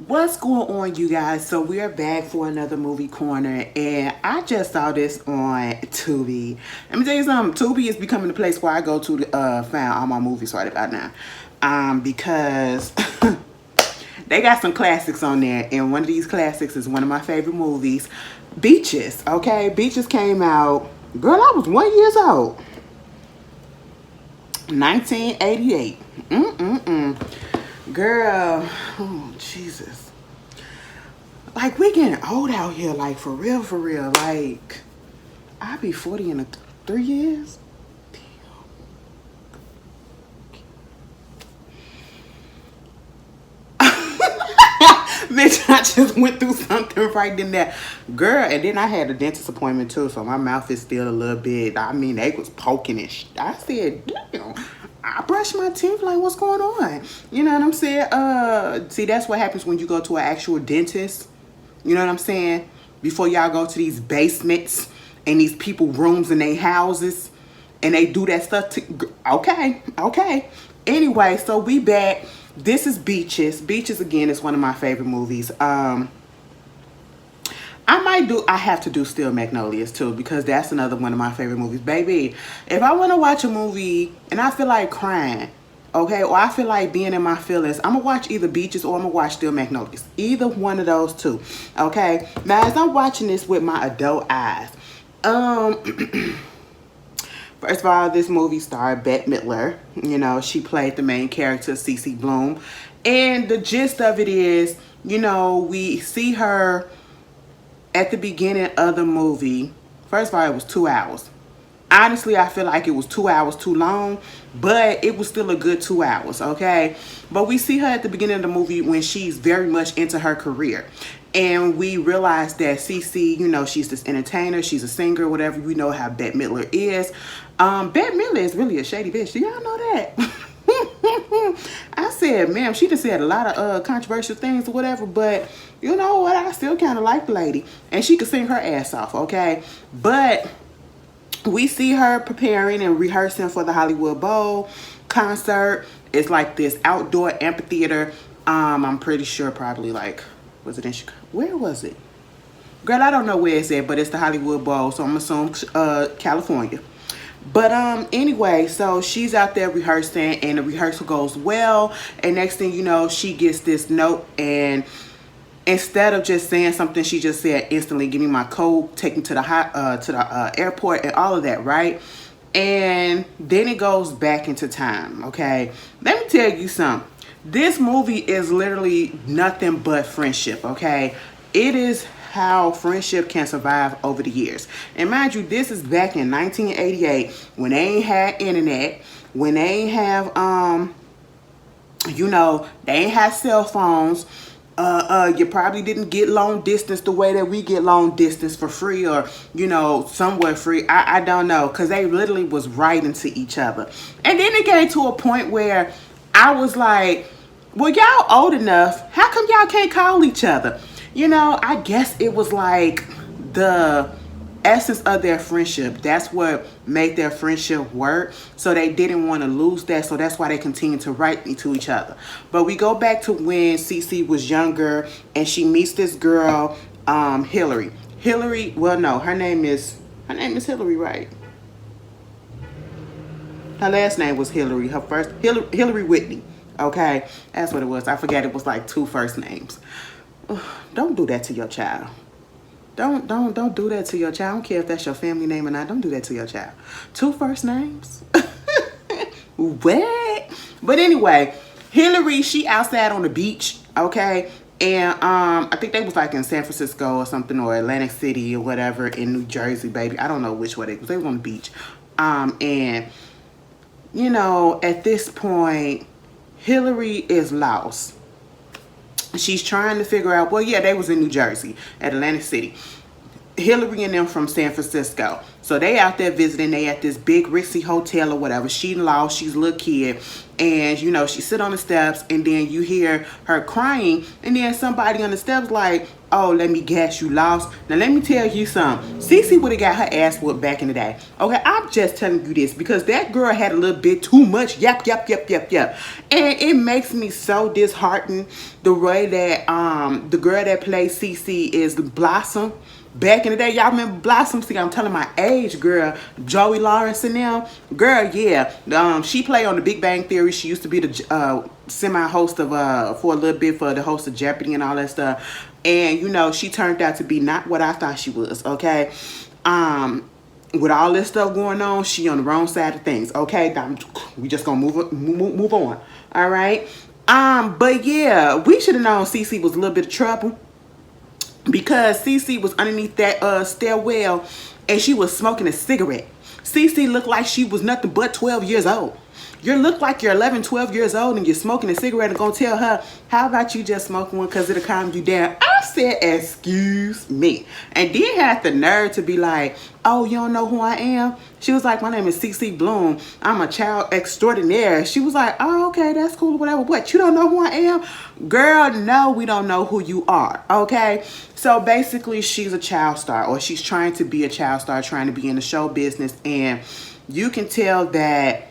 What's going on, you guys? So we are back for another movie corner, and I just saw this on Tubi. Let me tell you something. Tubi is becoming the place where I go to find all my movies right about now, because they got some classics on there, and one of these classics is one of my favorite movies, Beaches. Okay, Beaches came out. Girl, I was 1 year old. 1988. Girl, oh Jesus. Like, we getting old out here, like, for real, for real. Like, I'll be 40 in 3 years. Bitch, I just went through something right in there. Girl, and then I had a dentist appointment too, so my mouth is still a little bit, I mean, they was poking it. I said, damn, I brushed my teeth, like, what's going on? You know what I'm saying? See, that's what happens when you go to an actual dentist. You know what I'm saying? Before y'all go to these basements and these people rooms in their houses and they do that stuff to, okay. Anyway, so we back. This is Beaches. Beaches, again, is one of my favorite movies. I have to do Steel Magnolias too, because that's another one of my favorite movies. Baby, if I want to watch a movie and I feel like crying, okay, or I feel like being in my feelings, I'm gonna watch either Beaches or I'm gonna watch Steel Magnolias. Either one of those two, okay? Now, as I'm watching this with my adult eyes, first of all, this movie starred Bette Midler. You know, she played the main character, Cece Bloom. And the gist of it is, you know, we see her at the beginning of the movie. First of all, it was 2 hours. Honestly, I feel like it was 2 hours too long, but it was still a good 2 hours, okay? But we see her at the beginning of the movie when she's very much into her career. And we realize that Cece, you know, she's this entertainer, she's a singer, whatever. We know how Bette Midler is. Bette Midler is really a shady bitch. Do y'all know that? I said, ma'am, she just said a lot of controversial things or whatever, but you know what? I still kind of like the lady. And she could sing her ass off, okay? But we see her preparing and rehearsing for the Hollywood Bowl concert. It's like this outdoor amphitheater. I'm pretty sure probably like, was it in Chicago? Where was it? Girl, I don't know where it's at, but it's the Hollywood Bowl, so I'm assuming California. But anyway, so she's out there rehearsing and the rehearsal goes well. And next thing you know, she gets this note, and instead of just saying something, she just said instantly, give me my code, take me to the airport and all of that, right? And then it goes back into time, okay? Let me tell you something. This movie is literally nothing but friendship, okay? It is how friendship can survive over the years. And mind you, this is back in 1988 when they ain't had internet, when they ain't have, you know, they ain't had cell phones. You probably didn't get long distance the way that we get long distance for free, or, you know, somewhat free. I don't know, because they literally was writing to each other. And then it came to a point where I was like, well, y'all old enough. How come y'all can't call each other? You know, I guess it was like the essence of their friendship. That's what made their friendship work. So they didn't want to lose that. So that's why they continued to write to each other. But we go back to when Cece was younger and she meets this girl, Hillary. Hillary, well, no, her name is Hillary, right? Her last name was Hillary. Her first, Hillary Whitney. Okay, that's what it was. I forget, it was like 2 first names. Don't do that to your child. Don't do that to your child. I don't care if that's your family name or not. Don't do that to your child. 2 first names? What? But anyway, Hillary, she outside on the beach, okay? And I think they was like in San Francisco or something, or Atlantic City or whatever, in New Jersey, baby. I don't know which way they was. They was on the beach. And, you know, at this point, Hillary is lost. She's trying to figure out, well, yeah, they was in New Jersey at Atlantic City. Hillary and them from San Francisco. So they out there visiting. They at this big ritzy hotel or whatever. She lost. She's a little kid. And, you know, she sit on the steps, and then you hear her crying. And then somebody on the steps like, oh, let me guess, you lost. Now let me tell you something. Cece would have got her ass whooped back in the day. Okay, I'm just telling you this because that girl had a little bit too much yap, yap, yap, yap, yap. And it makes me so disheartened the way that the girl that plays Cece is Blossom. Back in the day, y'all remember Blossom? See, I'm telling my age, girl. Joey Lawrence and them. Girl, yeah. She played on the Big Bang Theory. She used to be the semi-host of, for a little bit, for the host of Jeopardy and all that stuff. And, you know, she turned out to be not what I thought she was, okay? With all this stuff going on, she on the wrong side of things, okay? We just gonna move on, all right? But yeah, we should have known Cece was a little bit of trouble, because Cece was underneath that stairwell and she was smoking a cigarette. Cece looked like she was nothing but 12 years old. You look like you're 11, 12 years old and you're smoking a cigarette and gonna tell her, how about you just smoking one because it'll calm you down? I said, excuse me. And then had the nerve to be like, oh, you don't know who I am? She was like, my name is CC Bloom. I'm a child extraordinaire. She was like, oh, okay, that's cool, whatever. What, you don't know who I am? Girl, no, we don't know who you are, okay? So basically, she's a child star, or she's trying to be a child star, trying to be in the show business. And you can tell that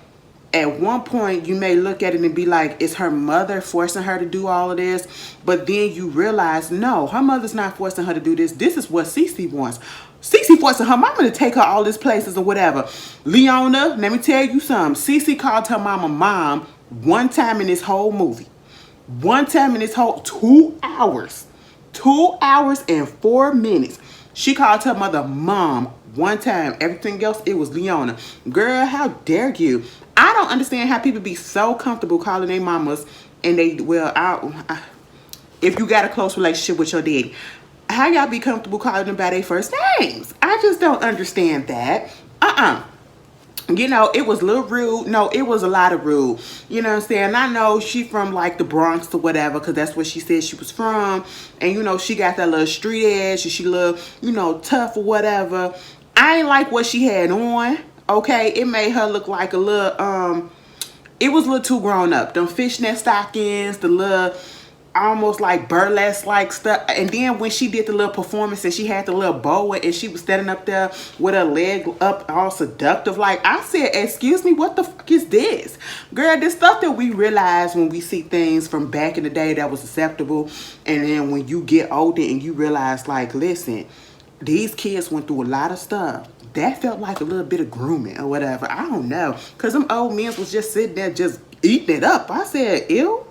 at one point, you may look at it and be like, is her mother forcing her to do all of this? But then you realize, no, her mother's not forcing her to do this. This is what Cece wants. Cece forcing her mama to take her all these places or whatever. Leona, let me tell you something. Cece called her mama mom one time in this whole movie. One time in this whole 2 hours. 2 hours and 4 minutes. She called her mother mom one time. Everything else, it was Leona. Girl, how dare you? I don't understand how people be so comfortable calling their mamas and they, well, if you got a close relationship with your daddy, how y'all be comfortable calling them by their first names? I just don't understand that. You know, it was a little rude. No, it was a lot of rude. You know what I'm saying? I know she from like the Bronx or whatever, because that's where she said she was from. And, you know, she got that little street edge and she look, you know, tough or whatever. I ain't like what she had on. Okay, it made her look like a little, it was a little too grown up. Them fishnet stockings, the little, almost like burlesque-like stuff. And then when she did the little performance and she had the little boa and she was standing up there with her leg up all seductive, like, I said, excuse me, what the fuck is this? Girl, this stuff that we realize when we see things from back in the day that was acceptable. And then when you get older and you realize, like, listen, these kids went through a lot of stuff. That felt like a little bit of grooming or whatever. I don't know. Because them old men was just sitting there just eating it up. I said, ew.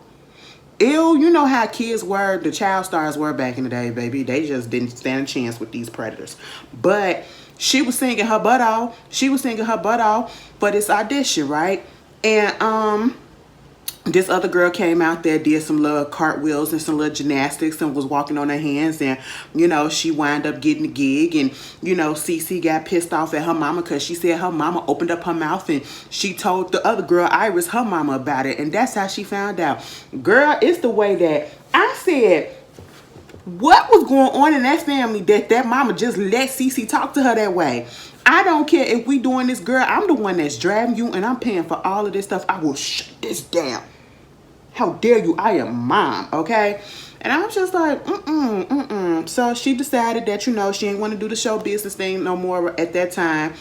Ew, you know how kids were, the child stars were back in the day, baby. They just didn't stand a chance with these predators. But she was singing her butt off. She was singing her butt off for this audition, right? And this other girl came out there, did some little cartwheels and some little gymnastics and was walking on her hands. And, you know, she wound up getting the gig. And, you know, Cece got pissed off at her mama because she said her mama opened up her mouth and she told the other girl, Iris, her mama about it. And that's how she found out. Girl, it's the way that I said, what was going on in that family that mama just let Cece talk to her that way? I don't care if we doing this, girl. I'm the one that's driving you and I'm paying for all of this stuff. I will shut this down. How dare you? I am mom, okay? And I was just like, So she decided that, you know, she didn't want to do the show business thing no more at that time.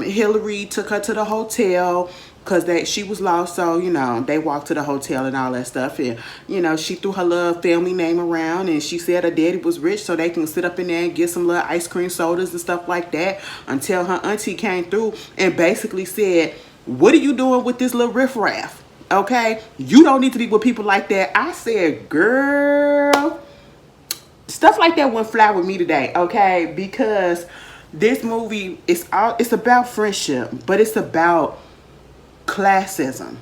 Hillary took her to the hotel because she was lost. So, you know, they walked to the hotel and all that stuff. And, you know, she threw her little family name around and she said her daddy was rich so they can sit up in there and get some little ice cream sodas and stuff like that until her auntie came through and basically said, what are you doing with this little riffraff? Okay, you don't need to be with people like that. I said, girl, stuff like that wouldn't fly with me today, okay? Because this movie it's about friendship, but it's about classism.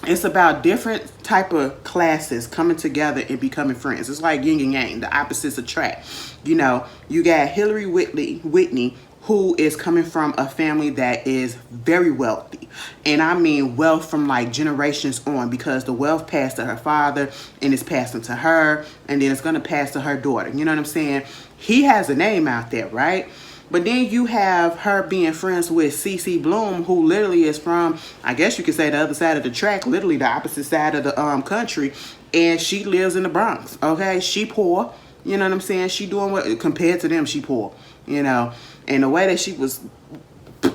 It's about different type of classes coming together and becoming friends. It's like yin and yang, the opposites attract. You know, you got Hillary Whitney, who is coming from a family that is very wealthy. And I mean wealth from like generations on, because the wealth passed to her father and it's passing to her and then it's going to pass to her daughter. You know what I'm saying? He has a name out there, right? But then you have her being friends with CC Bloom, who literally is from, I guess you could say, the other side of the track, literally the opposite side of the country. And she lives in the Bronx, okay? She poor. You know what I'm saying? She doing what, compared to them, she poor. You know, and the way that she was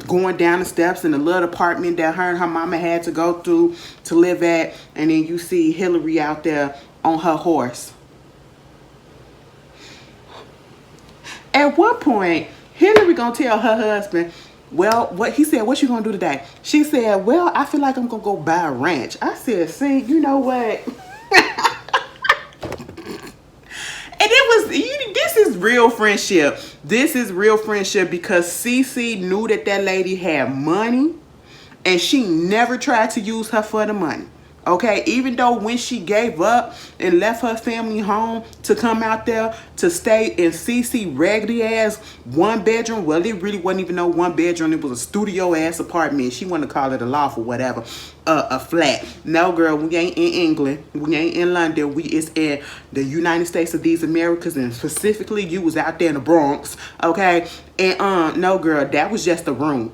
going down the steps in the little apartment that her and her mama had to go through to live at, and then you see Hillary out there on her horse. At what point, Hillary gonna tell her husband, well, what he said, what you gonna do today? She said, well, I feel like I'm gonna go buy a ranch. I said, see, you know what? And this is real friendship. This is real friendship because Cece knew that lady had money and she never tried to use her for the money. Okay, even though when she gave up and left her family home to come out there to stay in Cece raggedy ass 1 bedroom, well, it really wasn't even no 1 bedroom. It was a studio ass apartment. She wanted to call it a loft or whatever, a flat. No, girl, we ain't in England. We ain't in London. We is in the United States of these Americas, and specifically, you was out there in the Bronx. Okay, and no, girl, that was just a room.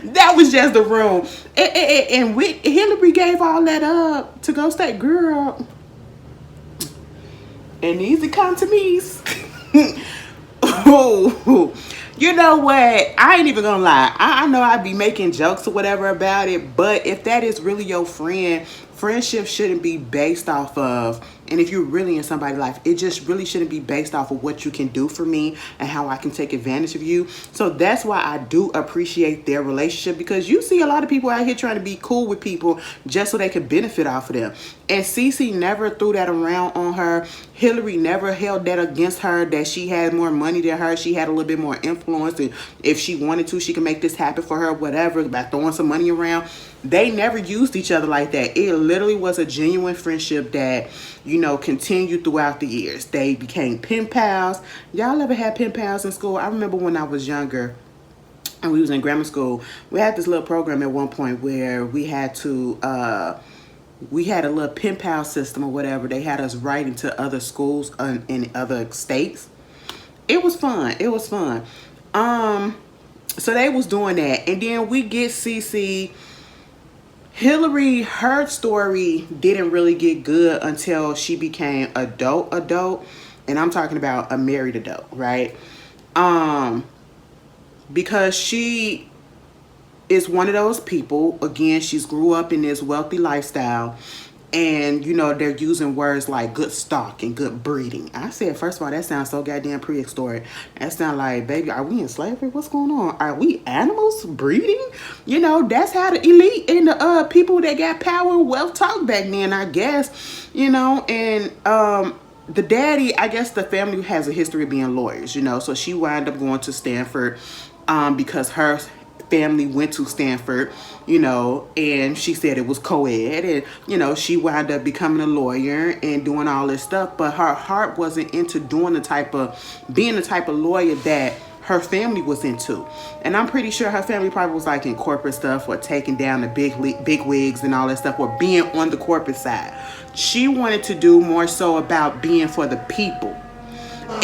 That was just the room. And Hillary gave all that up to go stay, girl. And these economies. Oh, you know what? I ain't even gonna lie. I know I'd be making jokes or whatever about it, but if that is really your friend, friendship shouldn't be based off of, and if you're really in somebody's life, it just really shouldn't be based off of what you can do for me and how I can take advantage of you. So that's why I do appreciate their relationship, because you see a lot of people out here trying to be cool with people just so they can benefit off of them. And Cece never threw that around on her. Hillary never held that against her, that she had more money than her. She had a little bit more influence, and if she wanted to, she could make this happen for her, whatever, by throwing some money around. They never used each other like that. It literally was a genuine friendship that, you know, continued throughout the years. They became pen pals. Y'all ever had pen pals in school? I remember when I was younger and we was in grammar school, we had this little program at one point where we had to, we had a little pen pal system or whatever. They had us write into other schools in other states. It was fun. It was fun. So they was doing that. And then we get Cece. Hillary, her story didn't really get good until she became adult, and I'm talking about a married adult, right? Because she is one of those people, again, she's grew up in this wealthy lifestyle, and you know, they're using words like good stock and good breeding. I said, first of all, that sounds so goddamn prehistoric. That sounds like, baby, are we in slavery? What's going on? Are we animals breeding? You know, that's how the elite and the people that got power and wealth talk back then, I guess. You know, and the daddy, I guess the family has a history of being lawyers, you know, so she wound up going to Stanford because her family went to Stanford, you know, and she said it was co-ed, and you know, she wound up becoming a lawyer and doing all this stuff, but her heart wasn't into doing being the type of lawyer that her family was into. And I'm pretty sure her family probably was like in corporate stuff, or taking down the big wigs and all that stuff, or being on the corporate side. She wanted to do more so about being for the people.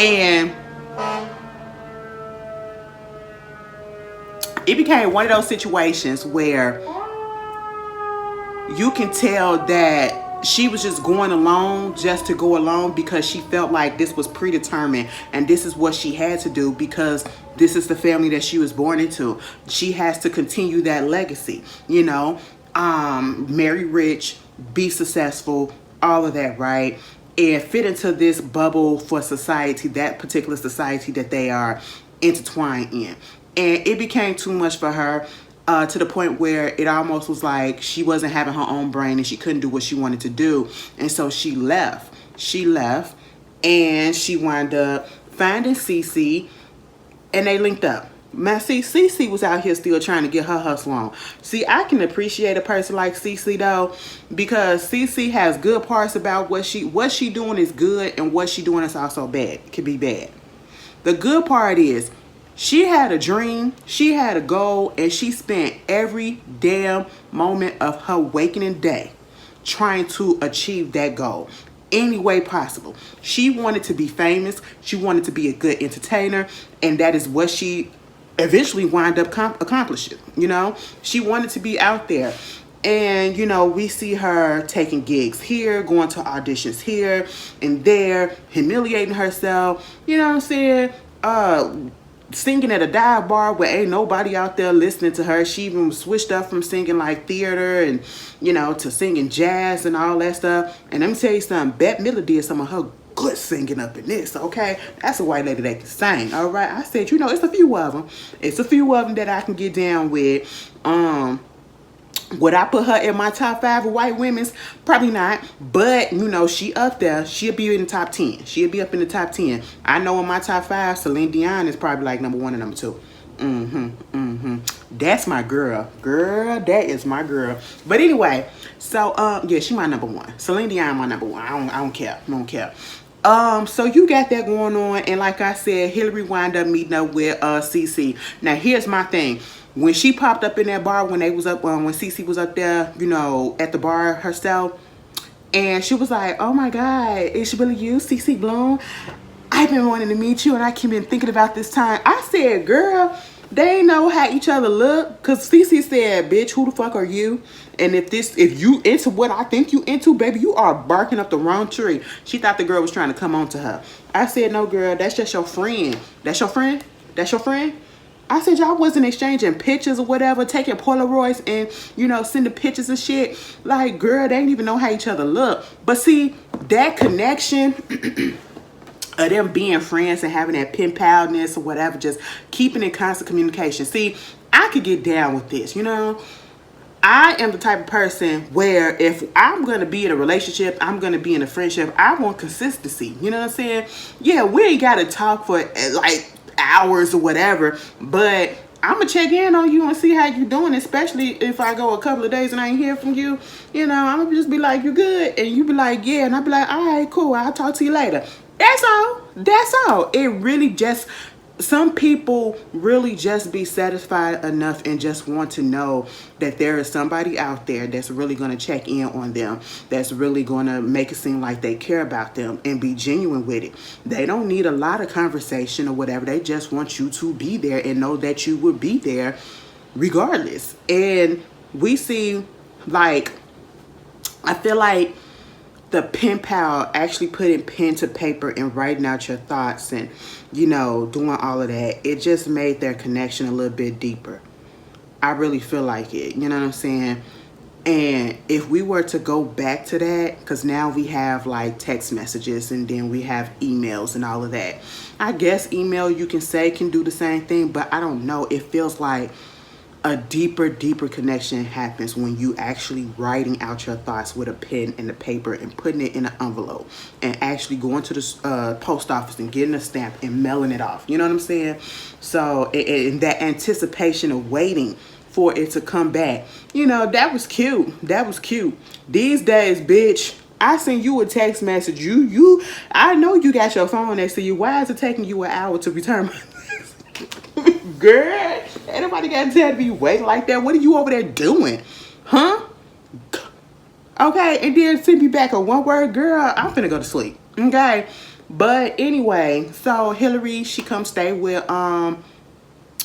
And it became one of those situations where you can tell that she was just going along just to go along, because she felt like this was predetermined and this is what she had to do because this is the family that she was born into. She has to continue that legacy, you know, marry rich, be successful, all of that, right? And fit into this bubble for society, that particular society that they are intertwined in. And it became too much for her, to the point where it almost was like she wasn't having her own brain and she couldn't do what she wanted to do. And so she left. And she wound up finding Cece, and they linked up. Man, see, Cece was out here still trying to get her hustle on. See, I can appreciate a person like Cece though, because Cece has good parts about what she doing is good, and what she doing is also bad. It can be bad. The good part is, she had a dream, she had a goal, and she spent every damn moment of her waking day trying to achieve that goal any way possible. She wanted to be famous, she wanted to be a good entertainer, and that is what she eventually wound up accomplishing. You know, she wanted to be out there. And, you know, we see her taking gigs here, going to auditions here and there, humiliating herself, you know what I'm saying? Singing at a dive bar where ain't nobody out there listening to her. She even switched up from singing like theater and, you know, to singing jazz and all that stuff. And let me tell you something, Bette Midler did some of her good singing up in this, okay? That's a white lady that can sing, all right? I said, you know, it's a few of them. It's a few of them that I can get down with. Would I put her in my top 5 of white women's? Probably not. But, you know, she up there. She'll be in the top 10. She'll be up in the top 10. I know in my top 5, Celine Dion is probably like number 1 and number 2. That's my girl. Girl, that is my girl. But anyway, so, yeah, she my number 1. Celine Dion my number 1. I don't care. I don't care. So you got that going on. And like I said, Hillary wound up meeting up with CC. Now, here's my thing. When she popped up in that bar when they was up, when Cece was up there, you know, at the bar herself, and she was like, "Oh my God, it's really you, Cece Bloom? I've been wanting to meet you, and I keep been thinking about this time." I said, "Girl, they ain't know how each other look," cause Cece said, "Bitch, who the fuck are you? And if you into what I think you into, baby, you are barking up the wrong tree." She thought the girl was trying to come on to her. I said, "No, girl, that's just your friend. That's your friend. That's your friend." I said, y'all wasn't exchanging pictures or whatever, taking Polaroids and, you know, sending pictures and shit. Like, girl, they didn't even know how each other look. But see, that connection of them being friends and having that pen palness or whatever, just keeping in constant communication. See, I could get down with this, you know. I am the type of person where if I'm going to be in a relationship, I'm going to be in a friendship, I want consistency. You know what I'm saying? Yeah, we ain't got to talk for like hours or whatever, but I'm gonna check in on you and see how you doing, especially if I go a couple of days and I ain't hear from you. You know, I'm gonna just be like, "You good?" And you be like, "Yeah," and I'll be like, "All right, cool, I'll talk to you later." That's all. That's all. It really just, some people really just be satisfied enough and just want to know that there is somebody out there that's really going to check in on them, that's really going to make it seem like they care about them and be genuine with it. They don't need a lot of conversation or whatever. They just want you to be there and know that you will be there regardless. And we see, like, I feel like the pen pal actually putting pen to paper and writing out your thoughts and, you know, doing all of that, it just made their connection a little bit deeper. I really feel like it, you know what I'm saying? And if we were to go back to that, because now we have like text messages and then we have emails and all of that. I guess email, you can say, can do the same thing, but I don't know. It feels like a deeper connection happens when you actually writing out your thoughts with a pen and a paper and putting it in an envelope and actually going to the post office and getting a stamp and mailing it off. You know what I'm saying? So in that anticipation of waiting for it to come back, you know, that was cute. That was cute. These days, bitch, I send you a text message. I know you got your phone next to you. Why is it taking you an hour to return my girl? Ain't nobody got time to be waiting like that. What are you over there doing? Huh? Okay, and then send me back a one word, girl, I'm finna go to sleep. Okay. But anyway, so Hillary, she come stay with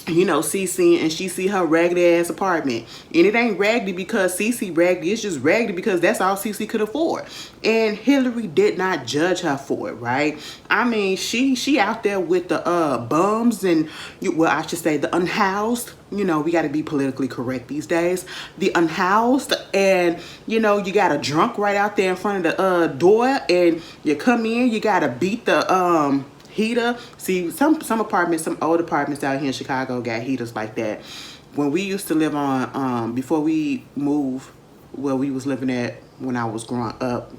you know, Cece, and she see her raggedy ass apartment. And it ain't raggedy because Cece raggedy, it's just raggedy because that's all Cece could afford. And Hillary did not judge her for it, right? I mean, she out there with the bums and, well, I should say the unhoused. You know, we got to be politically correct these days. The unhoused, and, you know, you got a drunk right out there in front of the door, and you come in, you got to beat the heater. See, some apartments, some old apartments out here in Chicago got heaters like that. When we used to live on, before we moved where we was living at when I was growing up,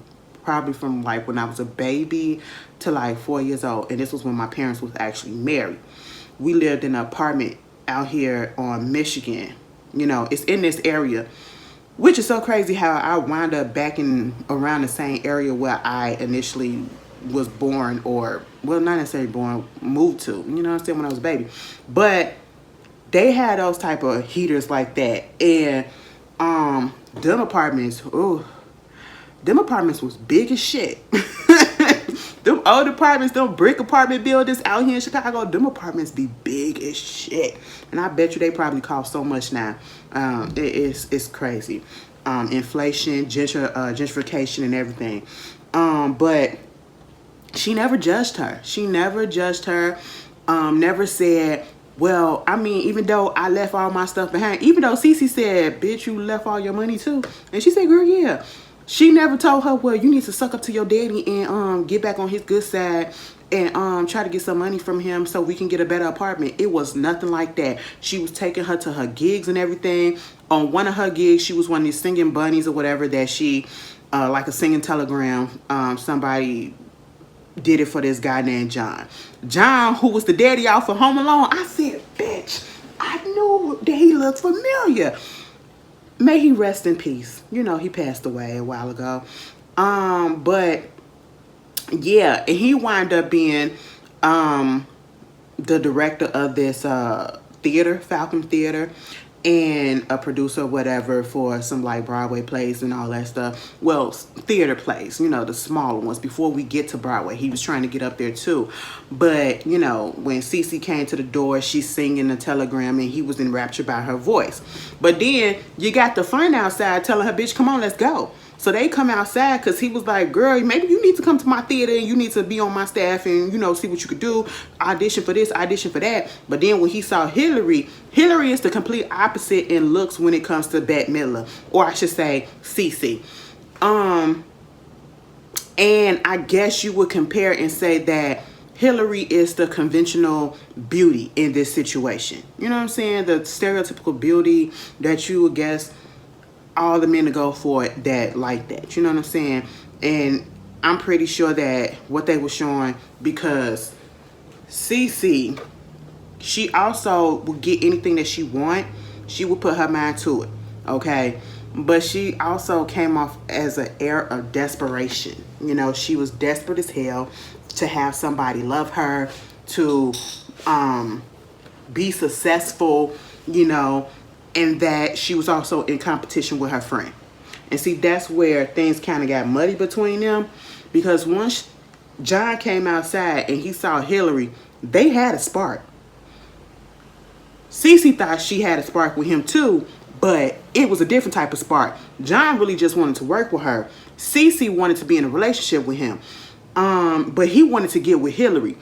probably from like when I was a baby to like 4 years old, and this was when my parents was actually married. We lived in an apartment out here on Michigan. You know, it's in this area, which is so crazy how I wound up back in around the same area where I initially was born, or, well, not necessarily born, moved to, you know what I'm saying, when I was a baby. But they had those type of heaters like that. And them apartments, oh, them apartments was big as shit. Them old apartments, them brick apartment buildings out here in Chicago, them apartments be big as shit. And I bet you they probably cost so much now. It's crazy. inflation, gentrification, and everything. But she never judged her. She never judged her. Never said, well, I mean, even though I left all my stuff behind, even though Cece said, bitch, you left all your money too. And she said, girl, yeah. She never told her, well, you need to suck up to your daddy and get back on his good side and try to get some money from him so we can get a better apartment. It was nothing like that. She was taking her to her gigs and everything. On one of her gigs, she was one of these singing bunnies or whatever that she, like a singing telegram, somebody did it for this guy named John. John, who was the daddy out for Home Alone. I said, bitch, I knew that he looked familiar. May he rest in peace. You know, he passed away a while ago. But yeah, and he wound up being the director of this theater, Falcon Theater, and a producer, whatever, for some like Broadway plays and all that stuff. Well, theater plays, you know, the smaller ones. Before we get to Broadway, he was trying to get up there too. But, you know, when Cece came to the door, she's singing the telegram and he was enraptured by her voice. But then you got the friend outside telling her, bitch, come on, let's go. So they come outside because he was like, girl, maybe you need to come to my theater and you need to be on my staff and, you know, see what you could do. Audition for this, audition for that. But then when he saw Hillary, Hillary is the complete opposite in looks when it comes to Bette Midler. Or I should say Cece. And I guess you would compare and say that Hillary is the conventional beauty in this situation. You know what I'm saying? The stereotypical beauty that you would guess all the men to go for it that like that. You know what I'm saying? And I'm pretty sure that what they were showing, because Cece, she also would get anything that she want. She would put her mind to it. Okay? But she also came off as an air of desperation. You know, she was desperate as hell to have somebody love her, to be successful, you know, and that she was also in competition with her friend. And see, that's where things kind of got muddy between them, because once John came outside and he saw Hillary, they had a spark. Cece thought she had a spark with him too, but it was a different type of spark. John really just wanted to work with her. Cece wanted to be in a relationship with him, but he wanted to get with Hillary.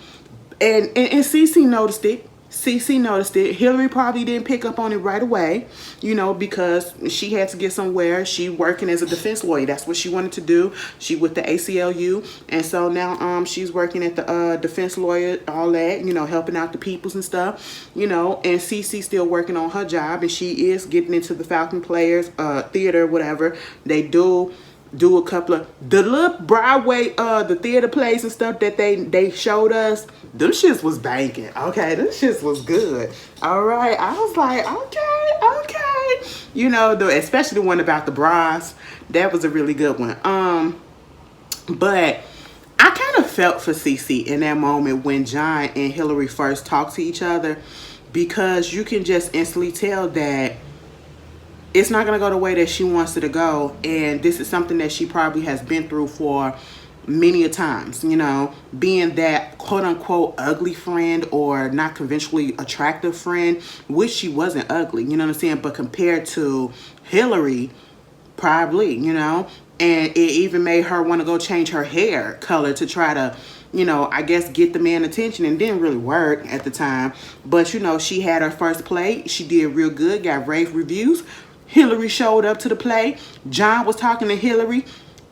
And Cece noticed it. Cece noticed it. Hillary probably didn't pick up on it right away, you know, because she had to get somewhere. She working as a defense lawyer. That's what she wanted to do. She with the ACLU. And so now she's working at the defense lawyer, all that, you know, helping out the peoples and stuff, you know, and Cece still working on her job, and she is getting into the Falcon Players theater, whatever. They do a couple of the little Broadway the theater plays and stuff that they showed us. Them shits was banking. Okay, them shits was good. All right, I was like, okay, you know, especially the one about the bras, that was a really good one. But I kind of felt for Cece in that moment when John and Hillary first talked to each other, because you can just instantly tell that it's not going to go the way that she wants it to go. And this is something that she probably has been through for many a times, you know, being that quote unquote ugly friend or not conventionally attractive friend, which she wasn't ugly, you know what I'm saying? But compared to Hillary, probably, you know, and it even made her want to go change her hair color to try to, you know, I guess get the man attention, and didn't really work at the time. But, you know, she had her first play. She did real good, got rave reviews. Hillary showed up to the play. John was talking to Hillary.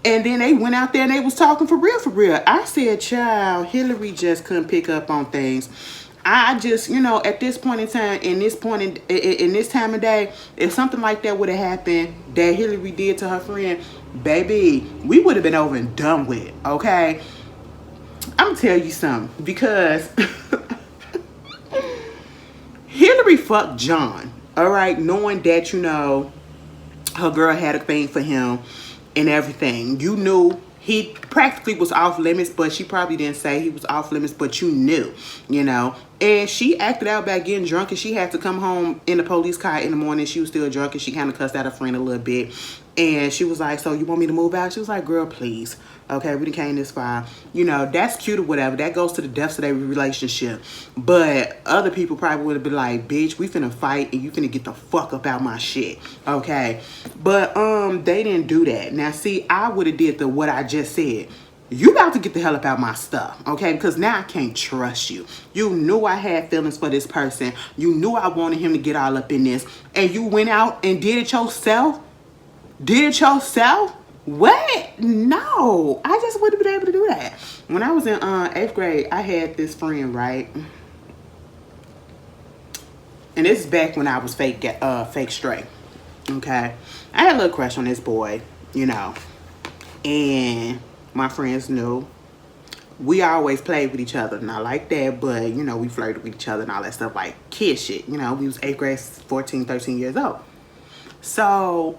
And then they went out there and they was talking for real, for real. I said, child, Hillary just couldn't pick up on things. I just, you know, at this point in time, in this time of day, if something like that would have happened that Hillary did to her friend, baby, we would have been over and done with, okay? I'm gonna tell you something, because Hillary fucked John, all right, knowing that, you know, her girl had a thing for him and everything. You knew he practically was off limits, but she probably didn't say he was off limits, but you knew, you know. And she acted out by getting drunk, and she had to come home in a police car in the morning. She was still drunk, and she kind of cussed out her friend a little bit. And she was like, so you want me to move out? She was like, girl, please. Okay, we done came this far. You know, that's cute or whatever. That goes to the depths of their relationship. But other people probably would have been like, bitch, we finna fight and you finna get the fuck up out my shit. Okay. But they didn't do that. Now see, I would have did what I just said. You about to get the hell up out my stuff, okay? Because now I can't trust you. You knew I had feelings for this person. You knew I wanted him to get all up in this. And you went out and did it yourself? Did it yourself? What? No. I just wouldn't have been able to do that. When I was in 8th grade, I had this friend, right? And this is back when I was fake straight, okay? I had a little crush on this boy, you know. And my friends knew. We always played with each other, not like that, but you know, we flirted with each other and all that stuff, like kid shit. You know, we was 8th grade, 14, 13 years old. So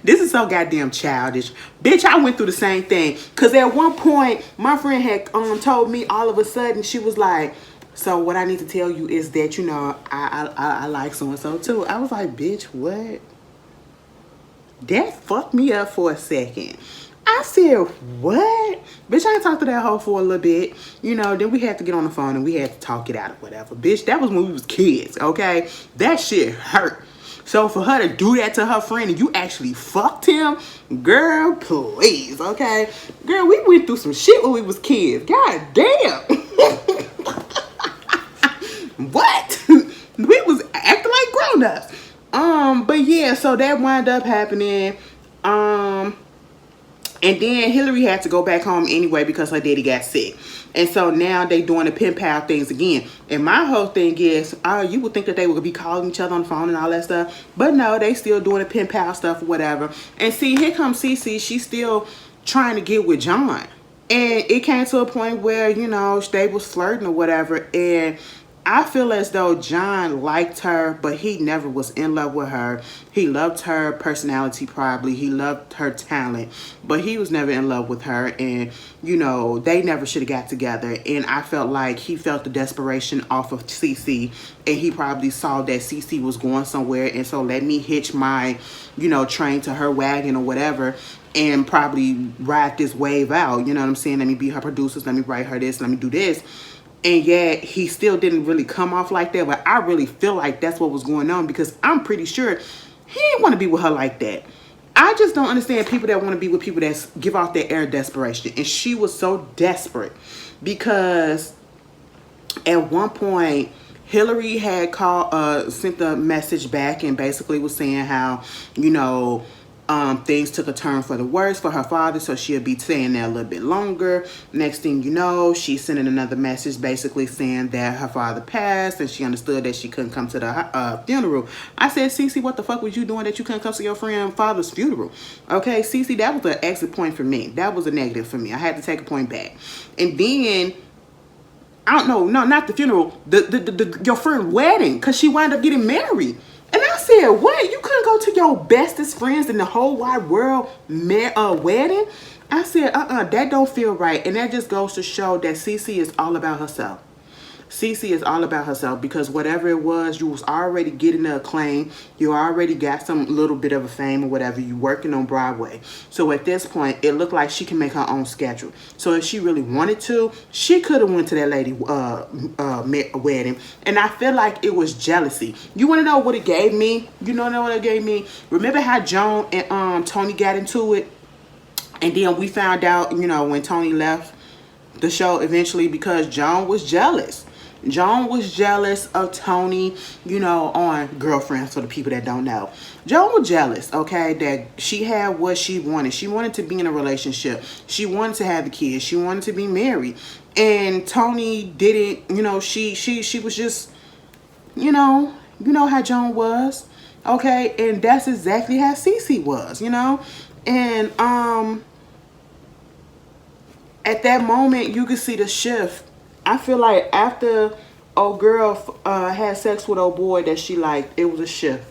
this is so goddamn childish. Bitch, I went through the same thing. Cause at one point, my friend had told me all of a sudden, she was like, so what I need to tell you is that, you know, I like so-and-so too. I was like, bitch, what? That fucked me up for a second. I said, what? Bitch, I ain't talked to that hoe for a little bit. You know, then we had to get on the phone and we had to talk it out or whatever. Bitch, that was when we was kids, okay? That shit hurt. So for her to do that to her friend and you actually fucked him, girl, please, okay? Girl, we went through some shit when we was kids. God damn. What? We was acting like grown-ups. But yeah, so that wound up happening. And then Hillary had to go back home anyway because her daddy got sick. And so now they doing the pen pal things again. And my whole thing is, you would think that they would be calling each other on the phone and all that stuff. But no, they still doing the pen pal stuff or whatever. And see, here comes Cece. She's still trying to get with John. And it came to a point where, you know, they was flirting or whatever. And I feel as though John liked her, but he never was in love with her. He loved her personality probably. He loved her talent, but he was never in love with her. And, you know, they never should have got together. And I felt like he felt the desperation off of Cece. And he probably saw that Cece was going somewhere. And so let me hitch my, you know, train to her wagon or whatever. And probably ride this wave out. You know what I'm saying? Let me be her producers. Let me write her this. Let me do this. And yet he still didn't really come off like that. But I really feel like that's what was going on because I'm pretty sure he didn't want to be with her like that. I just don't understand people that want to be with people that give off their air of desperation. And she was so desperate because at one point Hillary had sent the message back and basically was saying how, you know, things took a turn for the worse for her father, so she'll be staying there a little bit longer. Next thing you know, she's sending another message basically saying that her father passed and she understood that she couldn't come to the funeral. I said, Cece, what the fuck was you doing that you couldn't come to your friend's father's funeral? Okay, Cece, that was an exit point for me. That was a negative for me. I had to take a point back. And then I don't know, no, not the funeral, your friend's wedding, because she wound up getting married. And I said, what? You couldn't go to your bestest friends in the whole wide world wedding? I said, that don't feel right. And that just goes to show that Cece is all about herself. Cece is all about herself because whatever it was, you was already getting the acclaim. You already got some little bit of a fame or whatever. You working on Broadway. So at this point, it looked like she can make her own schedule. So if she really wanted to, she could have went to that lady wedding. And I feel like it was jealousy. You want to know what it gave me? You know what it gave me? Remember how Joan and Tony got into it? And then we found out, you know, when Tony left the show eventually because Joan was jealous. Joan was jealous of Tony, you know, on Girlfriends for the people that don't know. Joan was jealous, okay, that she had what she wanted. She wanted to be in a relationship. She wanted to have the kids. She wanted to be married. And Tony didn't, you know, she was just, you know how Joan was, okay? And that's exactly how Cece was, you know? And at that moment, you could see the shift. I feel like after old girl had sex with old boy that she liked, it was a shift.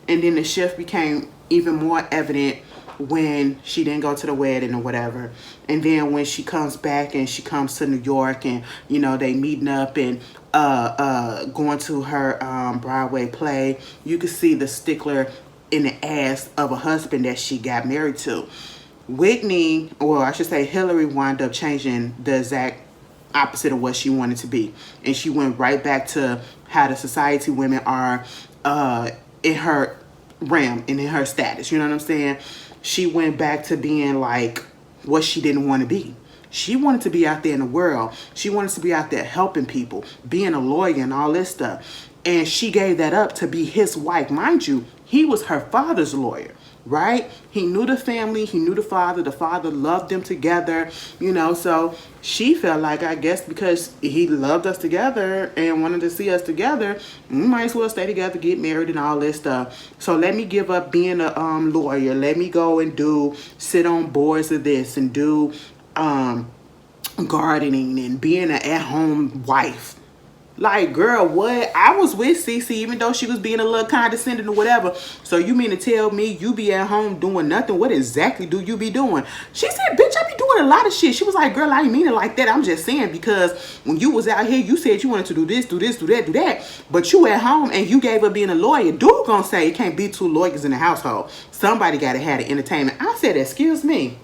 And then the shift became even more evident when she didn't go to the wedding or whatever. And then when she comes back and she comes to New York and, you know, they meeting up and going to her Broadway play, you could see the stickler in the ass of a husband that she got married to. Whitney, or I should say Hillary, wound up changing the exact opposite of what she wanted to be. And she went right back to how the society women are in her realm and in her status. You know what I'm saying? She went back to being like what she didn't want to be. She wanted to be out there in the world. She wanted to be out there helping people, being a lawyer and all this stuff. And she gave that up to be his wife. Mind you, he was her father's lawyer, right? He knew the family. He knew the father. The father loved them together, you know. So she felt like, I guess, because he loved us together and wanted to see us together, we might as well stay together, get married and all this stuff. So let me give up being a lawyer. Let me go and sit on boards of this and do gardening and being an at-home wife. Like, girl, what? I was with Cece, even though she was being a little condescending or whatever. So you mean to tell me you be at home doing nothing? What exactly do you be doing? She said, bitch, I be doing a lot of shit. She was like, girl, I ain't mean it like that. I'm just saying, because when you was out here, you said you wanted to do this, do this, do that, do that. But you at home and you gave up being a lawyer. Dude gonna say it can't be two lawyers in the household. Somebody gotta have the entertainment. I said, excuse me.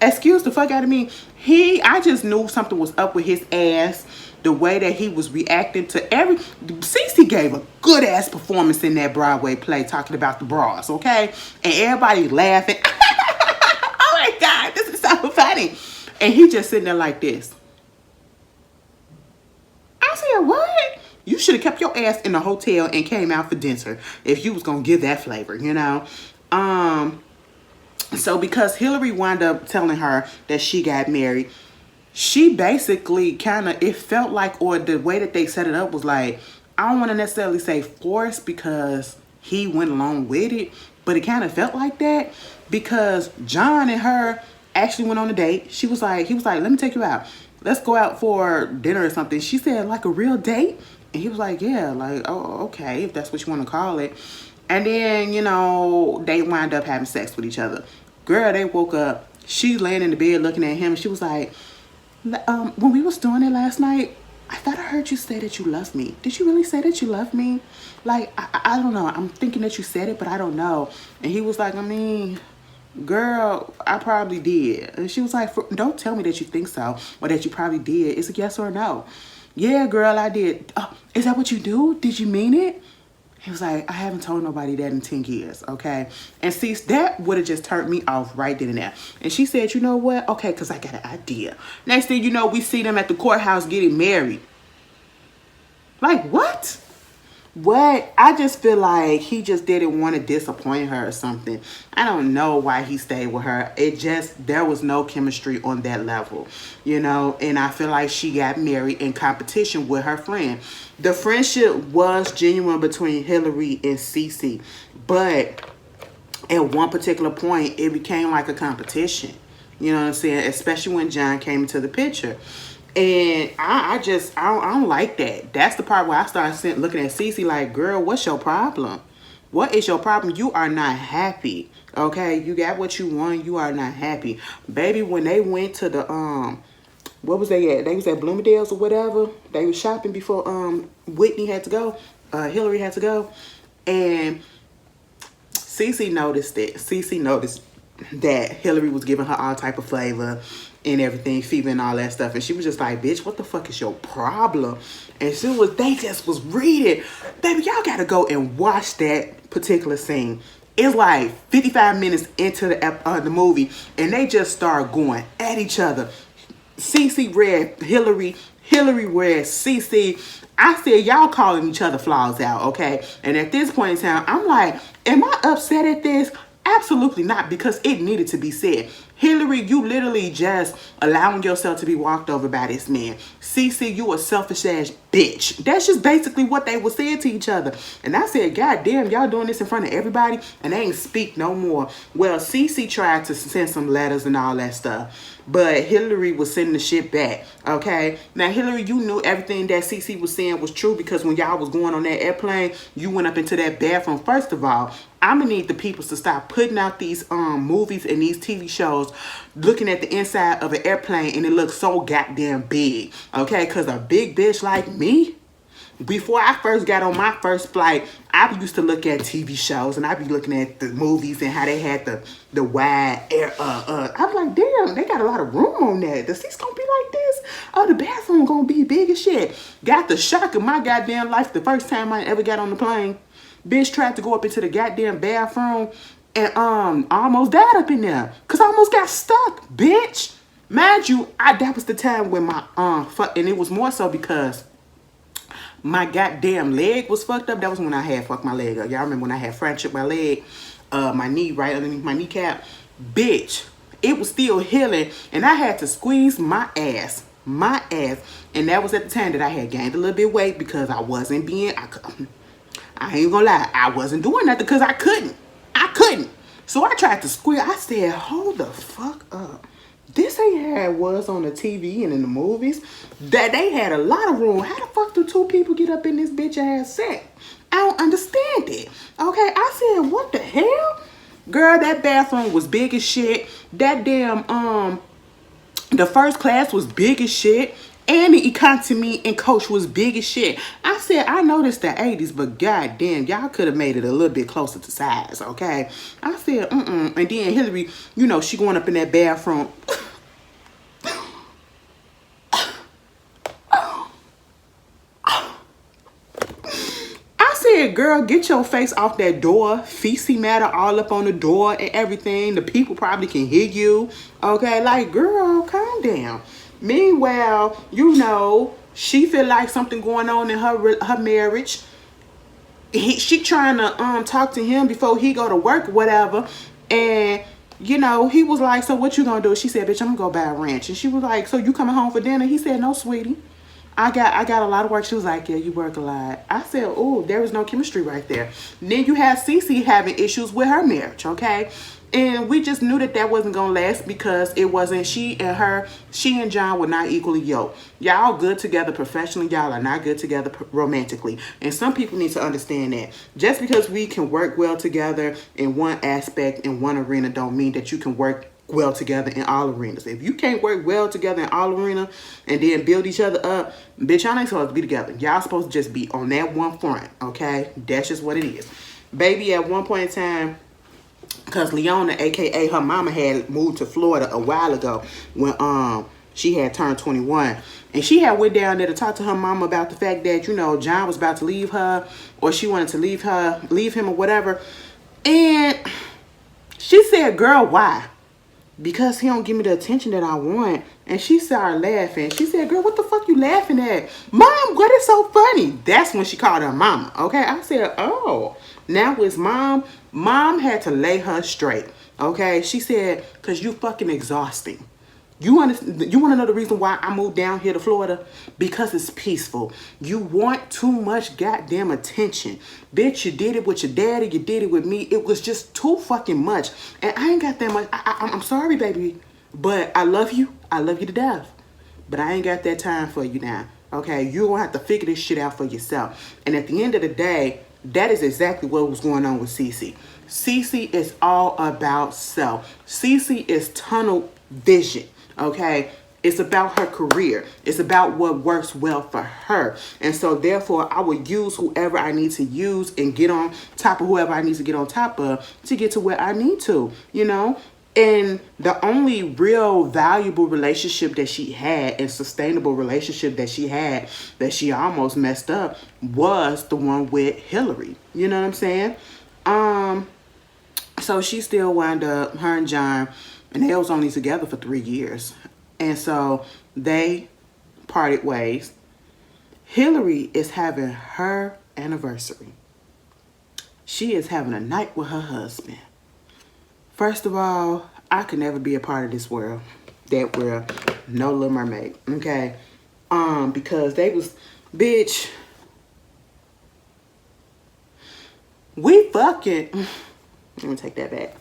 Excuse the fuck out of me. I just knew something was up with his ass. The way that he was reacting to Cece gave a good ass performance in that Broadway play talking about the bras, okay? And everybody laughing. Oh my God, this is so funny. And he just sitting there like this. I said, what? You should have kept your ass in the hotel and came out for dinner if you was gonna give that flavor, you know? So because Hillary wound up telling her that she got married, she basically it felt like, or the way that they set it up was like, I don't want to necessarily say forced because he went along with it, but it kind of felt like that because John and her actually went on a date. He was like, let me take you out. Let's go out for dinner or something. She said, like a real date? And he was like, yeah, like, oh, okay, if that's what you want to call it. And then, you know, they wind up having sex with each other. Girl, they woke up. She laying in the bed looking at him. And she was like, when we was doing it last night, I thought I heard you say that you love me. Did you really say that you love me? Like, I don't know. I'm thinking that you said it, but I don't know. And he was like, I mean, girl, I probably did. And she was like, don't tell me that you think so or that you probably did. It's a yes or a no. Yeah, girl, I did. Oh, is that what you do? Did you mean it? He was like, I haven't told nobody that in 10 years, okay? And see, that would have just turned me off right then and there. And she said, you know what? Okay, because I got an idea. Next thing you know, we see them at the courthouse getting married. Like, what? What? I just feel like he just didn't want to disappoint her or something. I don't know why he stayed with her. There was no chemistry on that level, you know? And I feel like she got married in competition with her friend. The friendship was genuine between Hillary and Cece, but at one particular point, it became like a competition. You know what I'm saying? Especially when John came into the picture. And I don't like that. That's the part where I started looking at Cece like, girl, what's your problem? What is your problem? You are not happy. Okay? You got what you want. You are not happy. Baby, when they went to the, what was they at? They was at Bloomingdale's or whatever. They was shopping before Whitney had to go. Hillary had to go. And Cece noticed it. Cece noticed that Hillary was giving her all type of flavor and everything, fever and all that stuff. And she was just like, bitch, what the fuck is your problem? And they just was reading. Baby, y'all gotta go and watch that particular scene. It's like 55 minutes into the movie, and they just start going at each other. Cece read Hillary, Hillary read Cece. I said, y'all calling each other flaws out, okay? And at this point in time, I'm like, am I upset at this? Absolutely not, because it needed to be said. Hillary, you literally just allowing yourself to be walked over by this man. Cece, you a selfish ass bitch. That's just basically what they were saying to each other. And I said, God damn, y'all doing this in front of everybody and they ain't speak no more. Well, Cece tried to send some letters and all that stuff, but Hillary was sending the shit back, okay? Now, Hillary, you knew everything that Cece was saying was true, because when y'all was going on that airplane, you went up into that bathroom. First of all, I'm gonna need the people to stop putting out these movies and these TV shows looking at the inside of an airplane and it looks so goddamn big, okay? Because a big bitch like me, before I first got on my first flight, I used to look at TV shows and I'd be looking at the movies and how they had the wide air. I'm like, damn, they got a lot of room on that. The seats gonna be like this. Oh, the bathroom gonna be big as shit. Got the shock of my goddamn life the first time I ever got on the plane. Bitch tried to go up into the goddamn bathroom and almost died up in there. Cause I almost got stuck, bitch. Mind you, that was the time when my and it was more so because my goddamn leg was fucked up. That was when I had fucked my leg up. Y'all remember when I had fractured my leg, my knee right underneath my kneecap? Bitch, it was still healing and I had to squeeze my ass. And that was at the time that I had gained a little bit of weight because I wasn't being, I ain't gonna lie, I wasn't doing nothing because I couldn't. So I tried to squeeze. I said, hold the fuck up. This ain't how it was on the TV and in the movies. That they had a lot of room. How the fuck do two people get up in this bitch ass set? I don't understand it. Okay, I said, what the hell? Girl, that bathroom was big as shit. That damn, the first class was big as shit. And the economy and coach was big as shit. I said, I noticed the 80s, but goddamn, y'all could have made it a little bit closer to size, okay? I said, And then Hillary, you know, she going up in that bathroom. I said, girl, get your face off that door. Feces matter all up on the door and everything. The people probably can hear you, okay? Like, girl, calm down. Meanwhile, you know, she feel like something going on in her marriage. She trying to talk to him before he go to work or whatever. And, you know, he was like, so what you gonna do? She said, bitch, I'm gonna go buy a ranch. And she was like, so you coming home for dinner? He said, no, sweetie. I got a lot of work. She was like, yeah, you work a lot. I said, oh, there was no chemistry right there. And then you have Cece having issues with her marriage, okay? And we just knew that wasn't going to last because it wasn't she and John were not equally yoked. Y'all good together professionally. Y'all are not good together romantically. And some people need to understand that. Just because we can work well together in one aspect, in one arena, don't mean that you can work well together in all arenas. If you can't work well together in all arenas and then build each other up, bitch, y'all ain't supposed to be together. Y'all supposed to just be on that one front, okay? That's just what it is. Baby, at one point in time, because Leona, aka her mama, had moved to Florida a while ago when she had turned 21. And she had went down there to talk to her mama about the fact that, you know, John was about to leave her, or she wanted to leave him or whatever. And she said, girl, why? Because he don't give me the attention that I want. And she started laughing. She said, girl, what the fuck you laughing at? Mom, what is so funny? That's when she called her mama. Okay, I said, oh, now it's mom. Mom had to lay her straight. Okay, she said, because you fucking exhausting. You want to know the reason why I moved down here to Florida? Because it's peaceful. You want too much goddamn attention. Bitch, you did it with your daddy. You did it with me. It was just too fucking much. And I ain't got that much. I'm sorry, baby. But I love you. I love you to death. But I ain't got that time for you now. Okay? You're going to have to figure this shit out for yourself. And at the end of the day, that is exactly what was going on with Cece. Cece is all about self. Cece is tunnel vision. Okay, it's about her career. It's about what works well for her. And so therefore I will use whoever I need to use and get on top of whoever I need to get on top of to get to where I need to, you know. And the only real valuable relationship that she had and sustainable relationship that she had that she almost messed up was the one with Hillary. You know what I'm saying? So she still wound up, her and John, and they was only together for 3 years. And so they parted ways. Hillary is having her anniversary. She is having a night with her husband. First of all, I could never be a part of this world. That world. No Little Mermaid. Okay? Because they was, bitch, we fucking, let me take that back.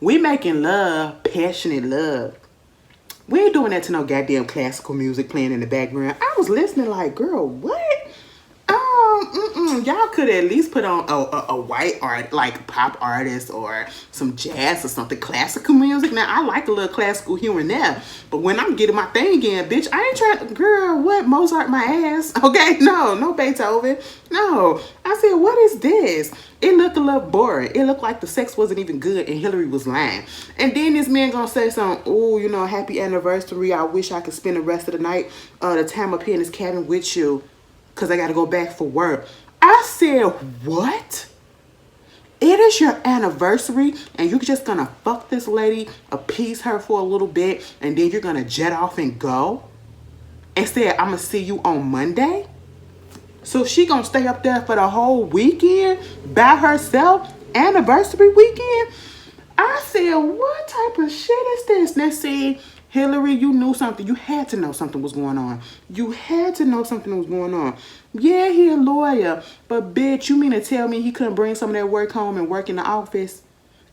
We making love, passionate love. We ain't doing that to no goddamn classical music playing in the background. I was listening like, girl, what? Y'all could at least put on a white art, like pop artist or some jazz or something, classical music. Now, I like a little classical here and there, but when I'm getting my thing in, bitch, I ain't trying, girl, what, Mozart my ass? Okay, no Beethoven. No. I said, what is this? It looked a little boring. It looked like the sex wasn't even good and Hillary was lying. And then this man gonna say something, oh, you know, happy anniversary. I wish I could spend the rest of the night, the time up here in this cabin with you, because I got to go back for work. I said, what? It is your anniversary and you're just going to fuck this lady, appease her for a little bit, and then you're going to jet off and go? And said, I'm going to see you on Monday? So she going to stay up there for the whole weekend by herself? Anniversary weekend? I said, what type of shit is this? Now see, Hillary, you knew something. You had to know something was going on. You had to know something was going on. Yeah, he a lawyer. But bitch, you mean to tell me he couldn't bring some of that work home and work in the office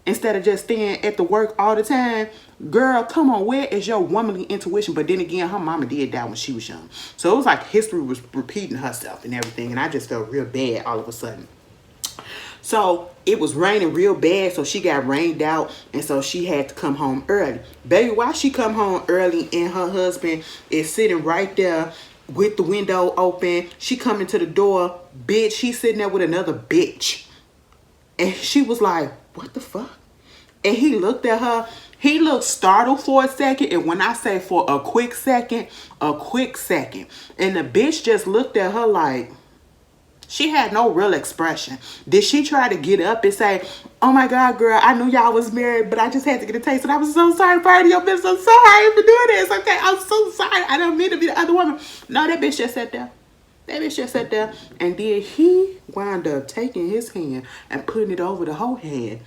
instead of just staying at the work all the time? Girl, come on, where is your womanly intuition? But then again, her mama did die when she was young. So it was like history was repeating herself and everything. And I just felt real bad all of a sudden. So it was raining real bad, so she got rained out, and so she had to come home early. Baby, why she come home early and her husband is sitting right there with the window open? She coming to the door, bitch, he's sitting there with another bitch. And she was like, what the fuck? And he looked at her. He looked startled for a second. And when I say for a quick second. And the bitch just looked at her like, she had no real expression. Did she try to get up and say, oh my God, girl, I knew y'all was married, but I just had to get a taste. And I was so sorry, party your bitch. I'm so sorry for doing this. Okay, I'm so sorry. I don't mean to be the other woman. No, that bitch just sat there. And then he wound up taking his hand and putting it over the whole hand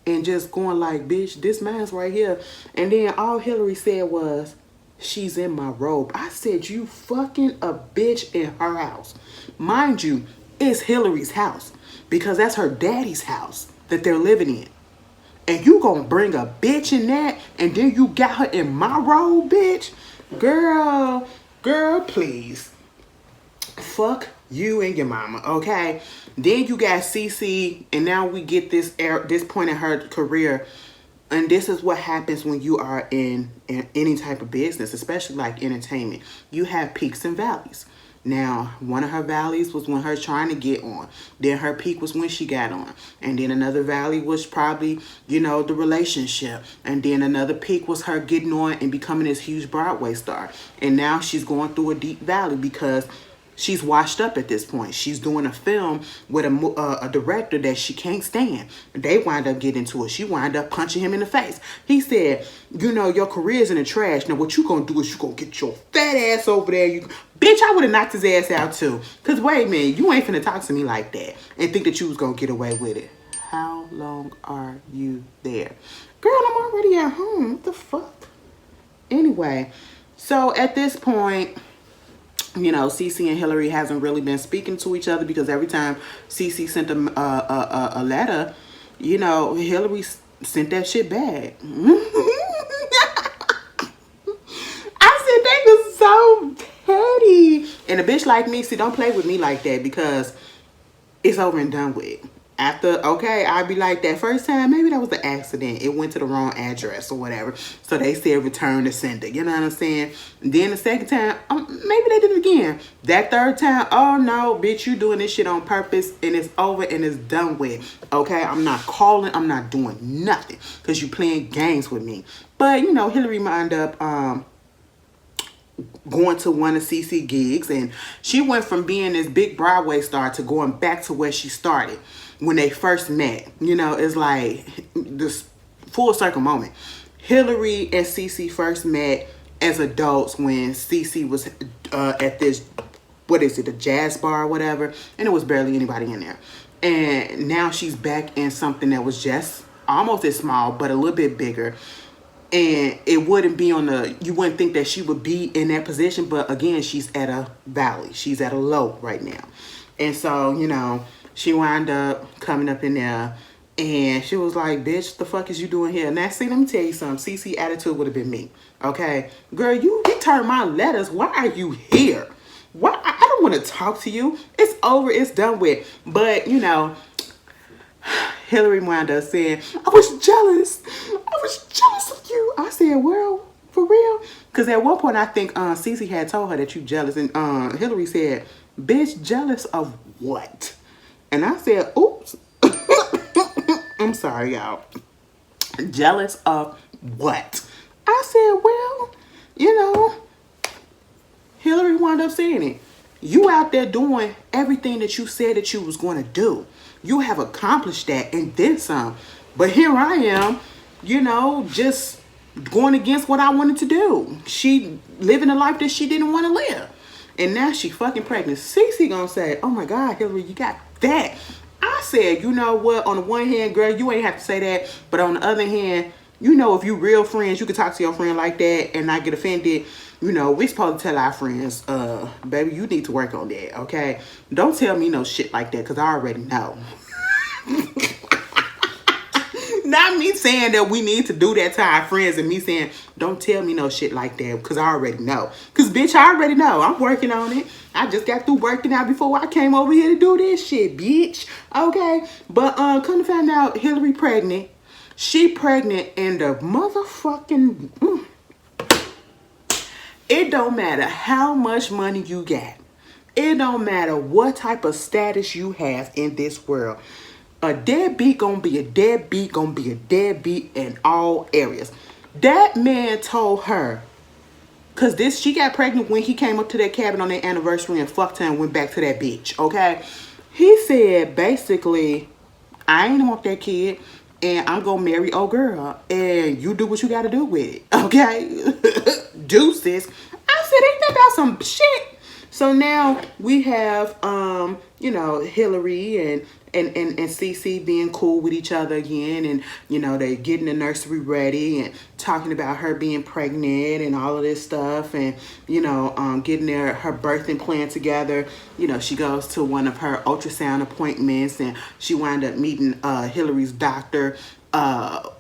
and just going like, bitch, this man's right here. And then all Hillary said was, she's in my robe. I said, you fucking a bitch in her house. Mind you, it's Hillary's house because that's her daddy's house that they're living in. And you gonna bring a bitch in that and then you got her in my robe, bitch? Girl, please. Fuck you and your mama, okay? Then you got Cece, and now we get this point in her career. And this is what happens when you are in any type of business, especially like entertainment. You have peaks and valleys. Now, one of her valleys was when her trying to get on. Then her peak was when she got on. And then another valley was probably, you know, the relationship. And then another peak was her getting on and becoming this huge Broadway star. And now she's going through a deep valley because she's washed up at this point. She's doing a film with a director that she can't stand. They wind up getting into it. She wind up punching him in the face. He said, you know, your career's in the trash. Now, what you gonna do is you gonna get your fat ass over there. Bitch, I would have knocked his ass out too. Because wait a minute, you ain't finna talk to me like that and think that you was gonna get away with it. How long are you there? Girl, I'm already at home. What the fuck? Anyway, so at this point, you know, Cece and Hillary hasn't really been speaking to each other because every time Cece sent a letter, you know, Hillary sent that shit back. I said, they was so petty. And a bitch like me, see, don't play with me like that because it's over and done with. After, okay, I'd be like, that first time, maybe that was an accident. It went to the wrong address or whatever. So they said return to sender. You know what I'm saying? And then the second time, maybe they did it again. That third time, oh no, bitch, you doing this shit on purpose and it's over and it's done with. Okay, I'm not calling. I'm not doing nothing because you playing games with me. But, you know, Hillary wound up going to one of CC gigs, and she went from being this big Broadway star to going back to where she started when they first met. You know, it's like this full circle moment. Hillary and CC first met as adults when CC was at this, what is it, a jazz bar or whatever, and it was barely anybody in there. And now she's back in something that was just almost as small but a little bit bigger. And it wouldn't be on the, you wouldn't think that she would be in that position. But again, she's at a valley. She's at a low right now. And so, you know, she wound up coming up in there. And she was like, bitch, the fuck is you doing here? Now, see, let me tell you something. CC attitude would have been me. Okay? Girl, you returned my letters. Why are you here? Why? I don't don't want to talk to you. It's over. It's done with. But, you know, Hillary wound up saying, I was jealous. I was jealous of you. I said, well, for real? Because at one point, I think Cece had told her that you jealous. And Hillary said, bitch, jealous of what? And I said, oops. I'm sorry, y'all. Jealous of what? I said, well, you know, Hillary wound up saying it. You out there doing everything that you said that you was going to do. You have accomplished that and then some. But here I am, you know, just going against what I wanted to do. She living a life that she didn't want to live. And now she fucking pregnant. Cece gonna say, oh my God, Hillary, you got that. I said, you know what? On the one hand, girl, you ain't have to say that. But on the other hand, you know, if you real friends, you can talk to your friend like that and not get offended. You know, we supposed to tell our friends, baby, you need to work on that, okay? Don't tell me no shit like that, because I already know. Not me saying that we need to do that to our friends and me saying, don't tell me no shit like that, because I already know. Because, bitch, I already know. I'm working on it. I just got through working out before I came over here to do this shit, bitch. Okay? But come to find out, Hillary pregnant. She pregnant and the motherfucking... It don't matter how much money you got. It don't matter what type of status you have in this world. A deadbeat gonna be a deadbeat, gonna be a deadbeat in all areas. That man told her, cause she got pregnant when he came up to that cabin on their anniversary and fucked her and went back to that bitch, okay? He said, basically, I ain't want that kid, and I'm gonna marry old girl, and you do what you gotta do with it, okay? Deuces. I said, ain't that about some shit? So now we have, you know, Hillary and Cece being cool with each other again. And, you know, they getting the nursery ready and talking about her being pregnant and all of this stuff. And, you know, getting her birthing plan together. You know, she goes to one of her ultrasound appointments and she wound up meeting Hillary's doctor,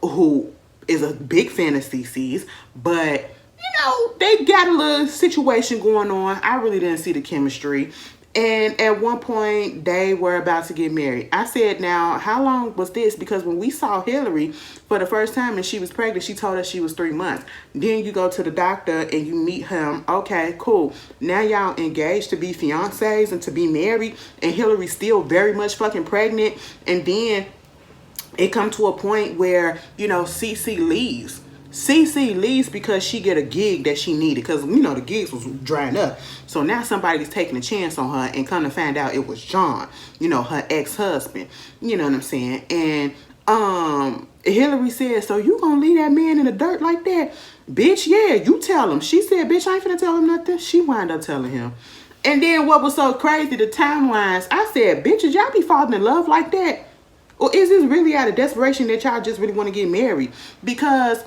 who is a big fan of Cece's. But... you know, they got a little situation going on. I really didn't see the chemistry. And at one point, they were about to get married. I said, now, how long was this? Because when we saw Hillary for the first time and she was pregnant, she told us she was 3 months. Then you go to the doctor and you meet him. Okay, cool. Now y'all engaged to be fiancés and to be married. And Hillary's still very much fucking pregnant. And then it come to a point where, you know, Cece leaves. Cece leaves because she get a gig that she needed, because, you know, the gigs was drying up. So now somebody's taking a chance on her and come to find out it was John, you know, her ex-husband. You know what I'm saying? And Hillary said, so you gonna leave that man in the dirt like that? Bitch, yeah, you tell him. She said, bitch, I ain't finna tell him nothing. She wound up telling him. And then what was so crazy, the timelines, I said, bitches, y'all be falling in love like that? Or is this really out of desperation that y'all just really want to get married? Because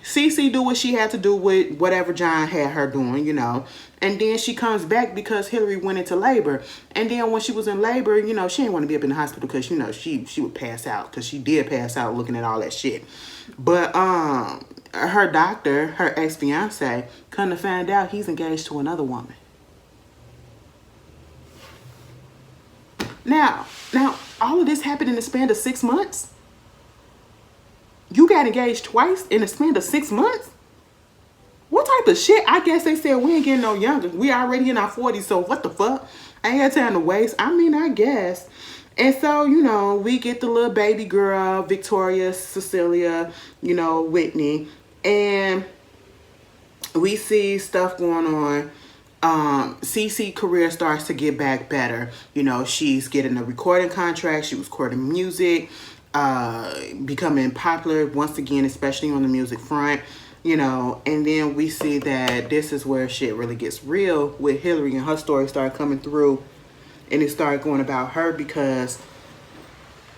Cece do what she had to do with whatever John had her doing, you know. And then she comes back because Hillary went into labor. And then when she was in labor, you know, she didn't want to be up in the hospital because, you know, she would pass out. Because she did pass out looking at all that shit. But her doctor, her ex-fiance, come to find out he's engaged to another woman. Now, all of this happened in the span of 6 months? You got engaged twice in the span of 6 months? What type of shit? I guess they said we ain't getting no younger. We already in our 40s, so what the fuck? I ain't got time to waste. I mean, I guess. And so, you know, we get the little baby girl, Victoria, Cecilia, you know, Whitney. And we see stuff going on. Cece career starts to get back better. You know, she's getting a recording contract. She was recording music. Becoming popular once again, especially on the music front, you know. And then we see that this is where shit really gets real with Hillary, and her story started coming through, and it started going about her because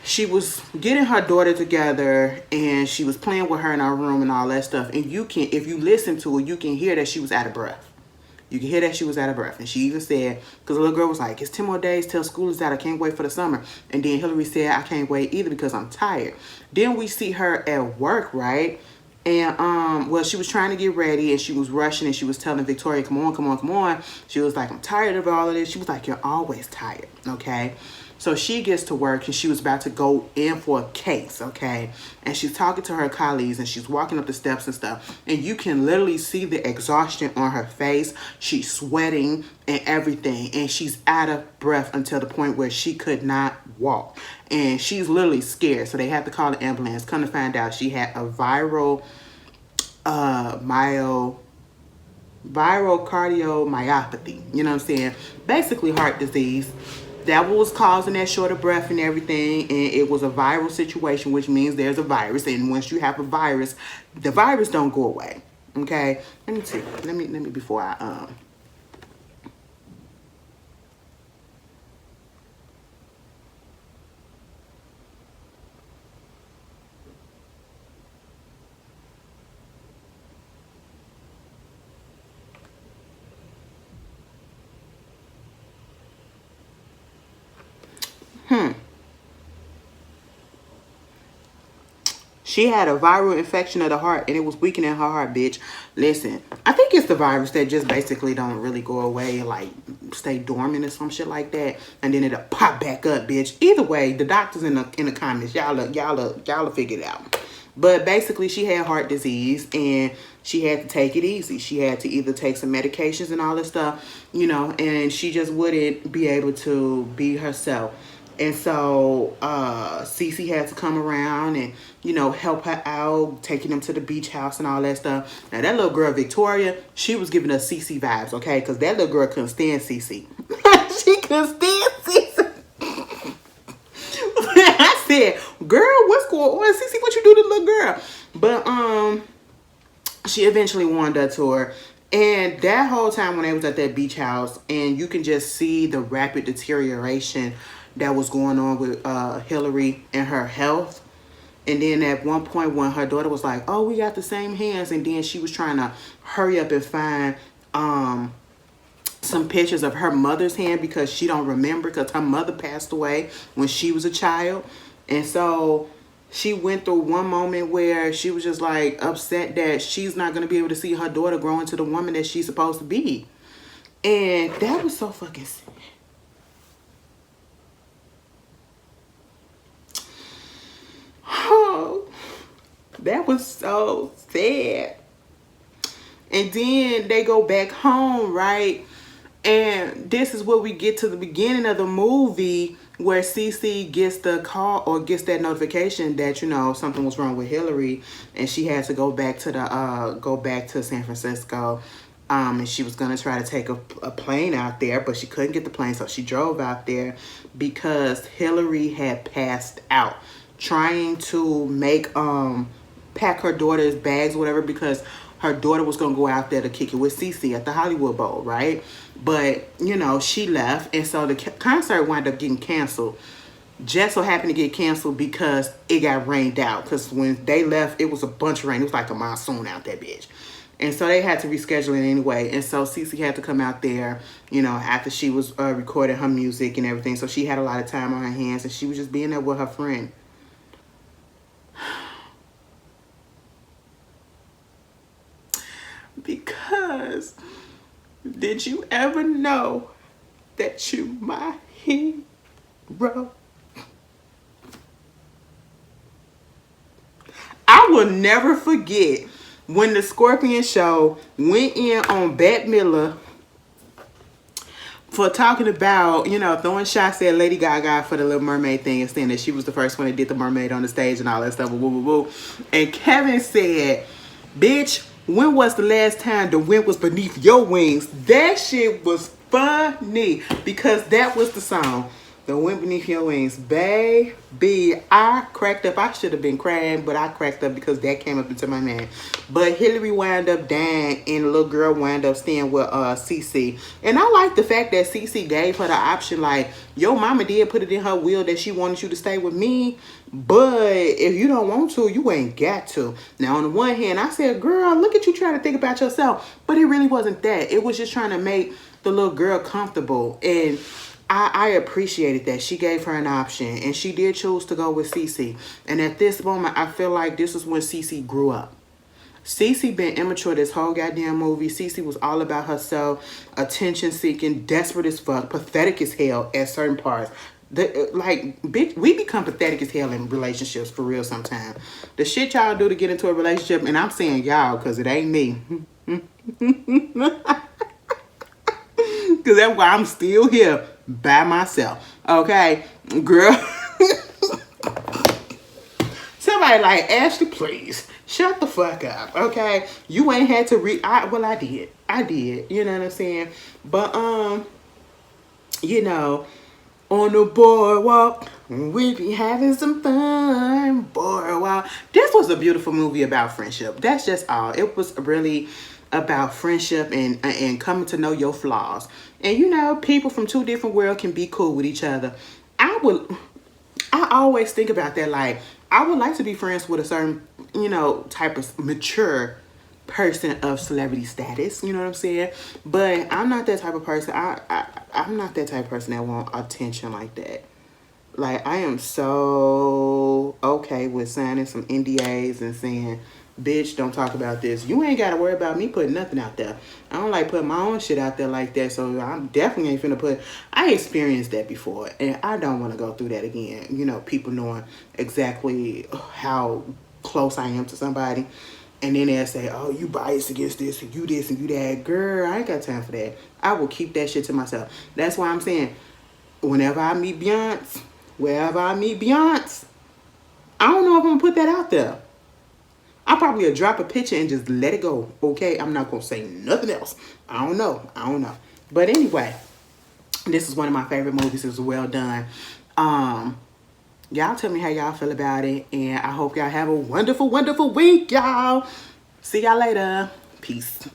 she was getting her daughter together and she was playing with her in our room and all that stuff. And you can, if you listen to it, you can hear that she was out of breath. You can hear that she was out of breath. And she even said, because the little girl was like, it's 10 more days till school is out. I can't wait for the summer. And then Hillary said, I can't wait either because I'm tired. Then we see her at work, right? And well, she was trying to get ready and she was rushing and she was telling Victoria, come on, come on, come on. She was like, I'm tired of all of this. She was like, you're always tired, okay? So she gets to work and she was about to go in for a case, okay? And she's talking to her colleagues and she's walking up the steps and stuff. And you can literally see the exhaustion on her face. She's sweating and everything. And she's out of breath until the point where she could not walk. And she's literally scared. So they had to call the ambulance. Come to find out she had a viral cardiomyopathy. You know what I'm saying? Basically heart disease. That was causing that short of breath and everything, and it was a viral situation, which means there's a virus. And once you have a virus, the virus don't go away. Okay, let me see. Let me before I She had a viral infection of the heart and it was weakening her heart, bitch. Listen, I think it's the virus that just basically don't really go away, like stay dormant or some shit like that, and then it'll pop back up, bitch. Either way, the doctors in the comments, y'all figure it out. But basically, she had heart disease and she had to take it easy. She had to either take some medications and all this stuff, you know, and she just wouldn't be able to be herself. And so Cece had to come around and, you know, help her out, taking them to the beach house and all that stuff. Now, that little girl, Victoria, she was giving us Cece vibes, okay? Because that little girl couldn't stand Cece. She couldn't stand Cece. I said, girl, what's going on? Cece, what you do to the little girl? But she eventually warmed up to her. And that whole time when they was at that beach house, and you can just see the rapid deterioration that was going on with Hillary and her health. And then at one point when her daughter was like, oh, we got the same hands. And then she was trying to hurry up and find some pictures of her mother's hand because she don't remember because her mother passed away when she was a child. And so she went through one moment where she was just like upset that she's not going to be able to see her daughter grow into the woman that she's supposed to be. And that was so fucking sad. Oh, that was so sad. And then they go back home, right? And this is where we get to the beginning of the movie where Cece gets the call or gets that notification that, you know, something was wrong with Hillary and she had to go back to San Francisco. And she was going to try to take a plane out there, but she couldn't get the plane, so she drove out there because Hillary had passed out trying to make pack her daughter's bags or whatever because her daughter was going to go out there to kick it with Cece at the Hollywood Bowl, right? But, you know, she left, and so the concert wound up getting canceled. Just so happened to get canceled because it got rained out. Because when they left, it was a bunch of rain. It was like a monsoon out that bitch. And so they had to reschedule it anyway. And so Cece had to come out there, you know, after she was recording her music and everything. So she had a lot of time on her hands, and she was just being there with her friend. Because did you ever know that you my hero? I will never forget when the Scorpion Show went in on Bette Midler for talking about, you know, throwing shots at Lady Gaga for the Little Mermaid thing and saying that she was the first one that did the mermaid on the stage and all that stuff. Woo, woo, woo. And Kevin said, bitch, when was the last time the wind was beneath your wings? That shit was funny because that was the song. The wind beneath your wings. Baby, I cracked up. I should have been crying, but I cracked up because that came up into my mind. But Hillary wound up dying and the little girl wound up staying with Cece. And I like the fact that Cece gave her the option, like, your mama did put it in her will that she wanted you to stay with me. But if you don't want to, you ain't got to. Now, on the one hand, I said, girl, look at you trying to think about yourself. But it really wasn't that. It was just trying to make the little girl comfortable. And I appreciated that. She gave her an option. And she did choose to go with Cece. And at this moment, I feel like this is when Cece grew up. Cece been immature this whole goddamn movie. Cece was all about herself, attention seeking, desperate as fuck, pathetic as hell at certain parts. Like, bitch, we become pathetic as hell in relationships for real sometimes. The shit y'all do to get into a relationship, and I'm saying y'all because it ain't me. Because that's why I'm still here by myself. Okay? Girl. Somebody like, Ashley, please, shut the fuck up, okay? You ain't had to read. Well, I did. I did. You know what I'm saying? But, you know, on the boardwalk, we be having some fun. Boardwalk. This was a beautiful movie about friendship. That's just all. It was really about friendship and coming to know your flaws. And, you know, people from two different worlds can be cool with each other. I always think about that. Like, I would like to be friends with a certain, you know, type of mature person of celebrity status. You know what I'm saying? But I'm not that type of person. I'm not that type of person that want attention like that. Like, I am so okay with signing some NDAs and saying, bitch, don't talk about this. You ain't got to worry about me putting nothing out there. I don't like putting my own shit out there like that, so I'm definitely ain't finna put... I experienced that before, and I don't want to go through that again. You know, people knowing exactly how close I am to somebody, and then they'll say, oh, you biased against this, and you this, and you that. Girl, I ain't got time for that. I will keep that shit to myself. That's why I'm saying, whenever I meet Beyonce, wherever I meet Beyonce, I don't know if I'm gonna put that out there. I'll probably drop a picture and just let it go. Okay, I'm not gonna say nothing else. I don't know. But anyway, this is one of my favorite movies. It's well done. Y'all tell me how y'all feel about it, and I hope y'all have a wonderful, wonderful week, y'all. See y'all later. Peace.